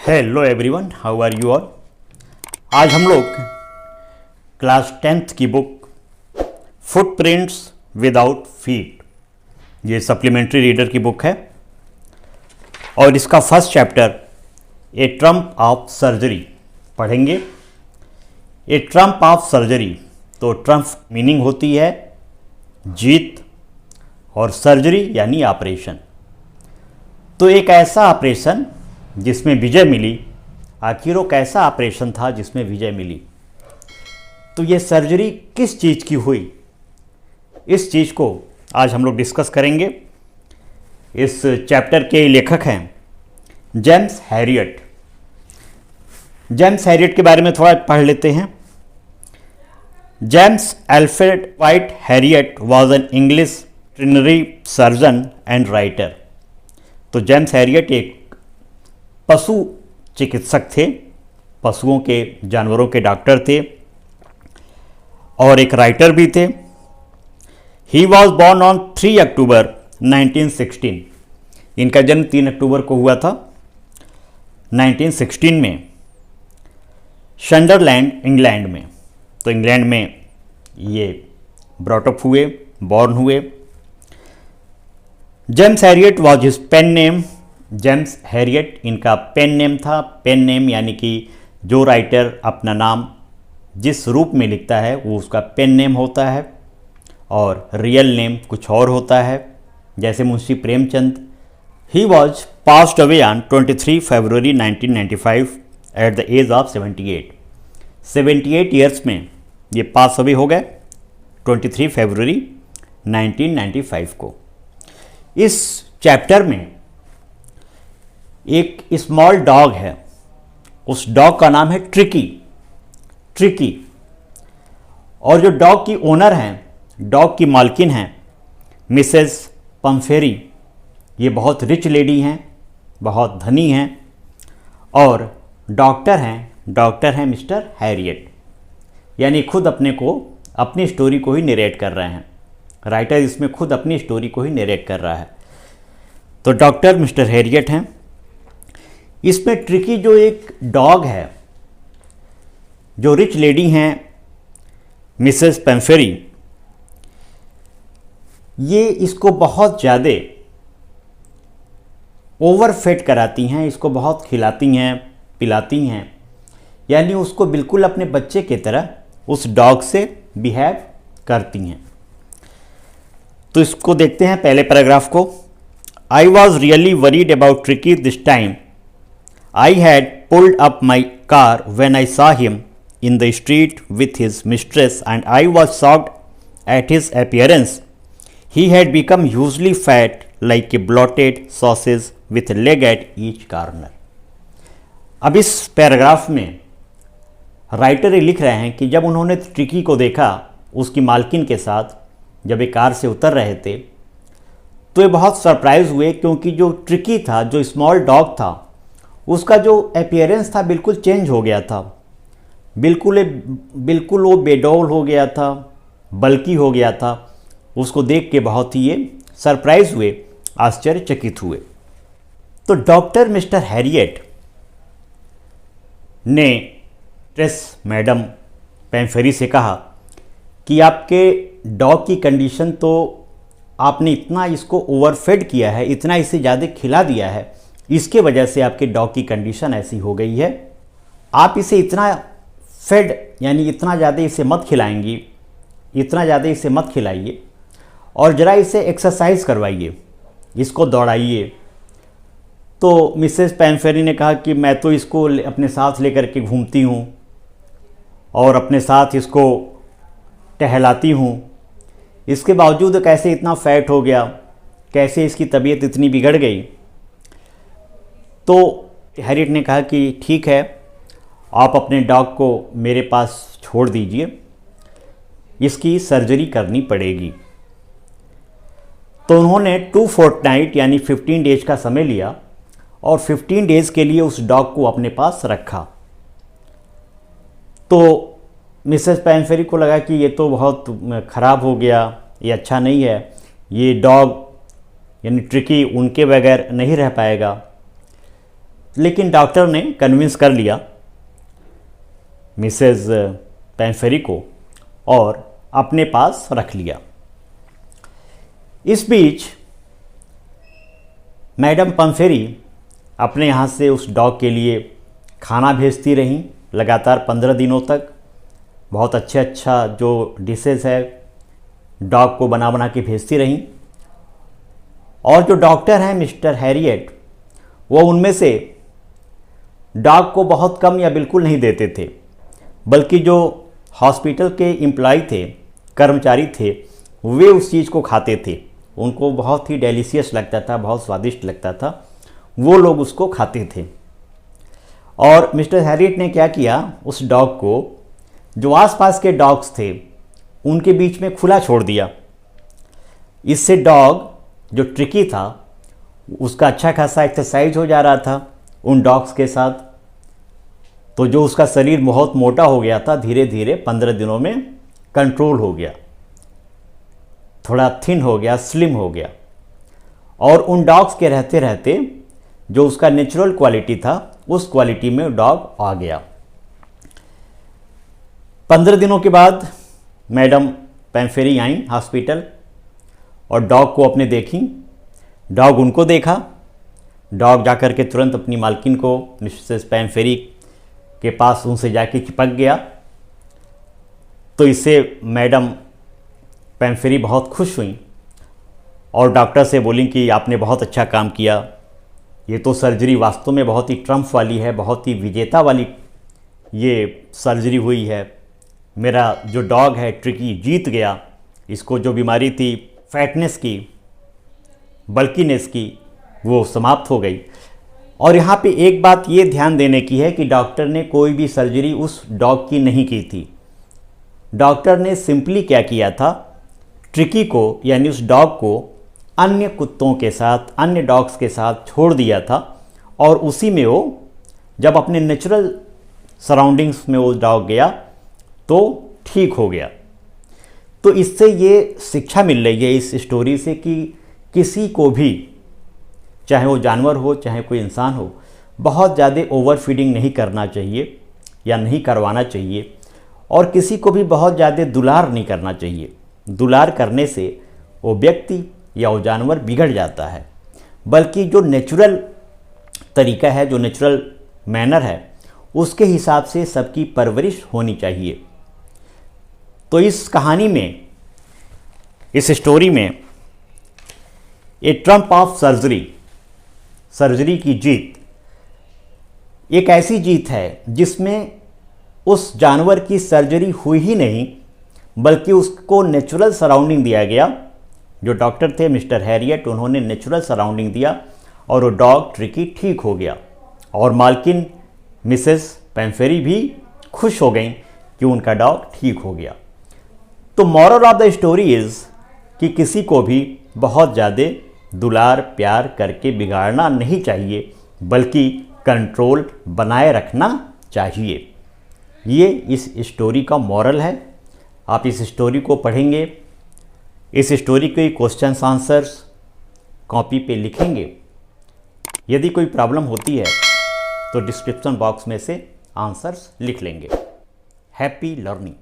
Hello everyone, how are you all. आज हम लोग क्लास 10th की बुक फुटप्रिंट्स विदाउट फीट, ये सप्लीमेंट्री रीडर की बुक है और इसका first chapter a trump of surgery पढ़ेंगे। ए ट्रम्प ऑफ सर्जरी, तो ट्रम्प मीनिंग होती है जीत और सर्जरी यानी ऑपरेशन। तो एक ऐसा ऑपरेशन जिसमें विजय मिली, आखिर वो कैसा ऑपरेशन था जिसमें विजय मिली। तो ये सर्जरी किस चीज़ की हुई, इस चीज़ को आज हम लोग डिस्कस करेंगे। इस चैप्टर के लेखक हैं जेम्स हैरियट। जेम्स हैरियट के बारे में थोड़ा पढ़ लेते हैं। James Alfred white Harriet was an English veterinary surgeon and writer. तो जेम्स हैरियट एक पशु चिकित्सक थे, पशुओं के, जानवरों के डॉक्टर थे और एक राइटर भी थे। ही वॉज बॉर्न ऑन 3 अक्टूबर 1916। इनका जन्म 3 अक्टूबर को हुआ था 1916 में, संडरलैंड, इंग्लैंड में। तो इंग्लैंड में ये ब्रॉटअप हुए, बॉर्न हुए। James Herriot was his pen name. James Herriot इनका पेन नेम था। पेन नेम यानी कि जो राइटर अपना नाम जिस रूप में लिखता है वो उसका पेन नेम होता है और रियल नेम कुछ और होता है, जैसे Munshi Premchand. He was passed away on 23 February 1995 at the age of 78 years में ये पास अवे हो गए 23 फरवरी 1995 को। इस चैप्टर में एक स्मॉल डॉग है, उस डॉग का नाम है ट्रिकी। और जो डॉग की ओनर हैं, डॉग की मालकिन हैं मिसेस पम्फेरी, ये बहुत रिच लेडी हैं, बहुत धनी हैं और डॉक्टर हैं मिस्टर हैरियट। यानी खुद अपने को, अपनी स्टोरी को ही नरेट कर रहे हैं। राइटर इसमें खुद अपनी स्टोरी को ही नरेट कर रहा है। तो डॉक्टर मिस्टर हैरियट हैं। इसमें ट्रिकी जो एक डॉग है, जो रिच लेडी हैं मिसेस पेम्फेरी, ये इसको बहुत ज़्यादा ओवरफेड कराती हैं, इसको बहुत खिलाती हैं, पिलाती हैं, यानी उसको बिल्कुल अपने बच्चे की तरह उस डॉग से बिहेव करती हैं। तो इसको देखते हैं पहले पैराग्राफ को। I was really worried about tricky this time. I had pulled up my car when I saw him in the street with his mistress and I was shocked at his appearance. He had become hugely fat like a bloated sausage with a leg at each corner. अब इस paragraph में writer ये लिख रहे हैं कि जब उन्होंने ट्रिकी को देखा उसकी मालकिन के साथ, जब एक कार से उतर रहे थे, तो ये बहुत सरप्राइज हुए क्योंकि जो ट्रिकी था, जो स्मॉल डॉग था, उसका जो अपीयरेंस था बिल्कुल चेंज हो गया था। बिल्कुल वो बेडौल हो गया था, बल्कि हो गया था। उसको देख के बहुत ही ये सरप्राइज हुए, आश्चर्यचकित हुए। तो डॉक्टर मिस्टर हैरियट ने ट्रेस मैडम पेम्फेरी से कहा कि आपके डॉग की कंडीशन, तो आपने इतना इसको ओवरफेड किया है, इतना इसे ज़्यादा खिला दिया है, इसके वजह से आपके डॉग की कंडीशन ऐसी हो गई है। आप इसे इतना फेड यानी इतना ज़्यादा इसे मत खिलाएंगी, इतना ज़्यादा इसे मत खिलाइए और ज़रा इसे एक्सरसाइज करवाइए, इसको दौड़ाइए। तो मिसेस पेम्फेरी ने कहा कि मैं तो इसको अपने साथ लेकर के घूमती हूँ और अपने साथ इसको टहलाती हूँ, इसके बावजूद कैसे इतना फैट हो गया, कैसे इसकी तबीयत इतनी बिगड़ गई। तो हैरियट ने कहा कि ठीक है, आप अपने डॉग को मेरे पास छोड़ दीजिए, इसकी सर्जरी करनी पड़ेगी। तो उन्होंने 2 फोर्टनाइट यानी 15 डेज का समय लिया और 15 डेज के लिए उस डॉग को अपने पास रखा। तो मिसेस पेम्फेरी को लगा कि ये तो बहुत ख़राब हो गया, ये अच्छा नहीं है, ये डॉग यानी ट्रिकी उनके बगैर नहीं रह पाएगा। लेकिन डॉक्टर ने कन्विंस कर लिया मिसेज पैम्फेरी को और अपने पास रख लिया। इस बीच मैडम पैम्फेरी अपने यहाँ से उस डॉग के लिए खाना भेजती रहीं लगातार 15 दिनों तक। बहुत अच्छा जो डिशेस है डॉग को बना बना के भेजती रहीं। और जो डॉक्टर हैं मिस्टर हैरियट, वो उनमें से डॉग को बहुत कम या बिल्कुल नहीं देते थे, बल्कि जो हॉस्पिटल के एम्प्लॉय थे, कर्मचारी थे, वे उस चीज़ को खाते थे। उनको बहुत ही डेलिशियस लगता था, बहुत स्वादिष्ट लगता था, वो लोग उसको खाते थे। और मिस्टर हैरियट ने क्या किया, उस डॉग को जो आसपास के डॉग्स थे उनके बीच में खुला छोड़ दिया। इससे डॉग जो ट्रिकी था उसका अच्छा खासा एक्सरसाइज हो जा रहा था उन डॉग्स के साथ। तो जो उसका शरीर बहुत मोटा हो गया था, धीरे धीरे 15 दिनों में कंट्रोल हो गया, थोड़ा थिन हो गया, स्लिम हो गया। और उन डॉग्स के रहते रहते जो उसका नेचुरल क्वालिटी था उस क्वालिटी में डॉग आ गया। 15 दिनों के बाद मैडम पैम्फेरी आई हॉस्पिटल और डॉग को अपने देखी। डॉग उनको देखा। डॉग जाकर के तुरंत अपनी मालकिन को मिसेस पैम्फेरी के पास उनसे जाके चिपक गया। तो इससे मैडम पैम्फेरी बहुत खुश हुई और डॉक्टर से बोली कि आपने बहुत अच्छा काम किया। ये तो सर्जरी वास्तव में बहुत ही ट्रम्प वाली है, बहुत ही विजेता वाली ये सर्जरी हुई है। मेरा जो डॉग है ट्रिकी जीत गया। इसको जो बीमारी थी फैटनेस की, बल्कीनेस की, वो समाप्त हो गई। और यहाँ पे एक बात ये ध्यान देने की है कि डॉक्टर ने कोई भी सर्जरी उस डॉग की नहीं की थी। डॉक्टर ने सिंपली क्या किया था, ट्रिकी को यानी उस डॉग को अन्य कुत्तों के साथ, अन्य डॉग्स के साथ छोड़ दिया था और उसी में वो जब अपने नेचुरल सराउंडिंग्स में वो डॉग गया तो ठीक हो गया। तो इससे ये शिक्षा मिल रही है इस स्टोरी से कि किसी को भी, चाहे वो जानवर हो चाहे कोई इंसान हो, बहुत ज़्यादा ओवर फीडिंग नहीं करना चाहिए या नहीं करवाना चाहिए। और किसी को भी बहुत ज़्यादा दुलार नहीं करना चाहिए। दुलार करने से वो व्यक्ति या वो जानवर बिगड़ जाता है। बल्कि जो नेचुरल तरीका है, जो नेचुरल मैनर है, उसके हिसाब से सबकी परवरिश होनी चाहिए। तो इस कहानी में, इस स्टोरी में ए ट्रम्प ऑफ सर्जरी की जीत एक ऐसी जीत है जिसमें उस जानवर की सर्जरी हुई ही नहीं, बल्कि उसको नेचुरल सराउंडिंग दिया गया। जो डॉक्टर थे मिस्टर हैरियट, उन्होंने नेचुरल सराउंडिंग दिया और वो डॉग ट्रिकी ठीक हो गया। और मालकिन मिसेस पैम्फेरी भी खुश हो गई कि उनका डॉग ठीक हो गया। तो moral of the story is कि किसी को भी बहुत ज़्यादा दुलार प्यार करके बिगाड़ना नहीं चाहिए, बल्कि कंट्रोल बनाए रखना चाहिए। ये इस स्टोरी का मॉरल है। आप इस स्टोरी को पढ़ेंगे, इस स्टोरी के क्वेश्चंस आंसर्स कॉपी पे लिखेंगे। यदि कोई प्रॉब्लम होती है तो डिस्क्रिप्शन बॉक्स में से आंसर्स लिख लेंगे। Happy learning.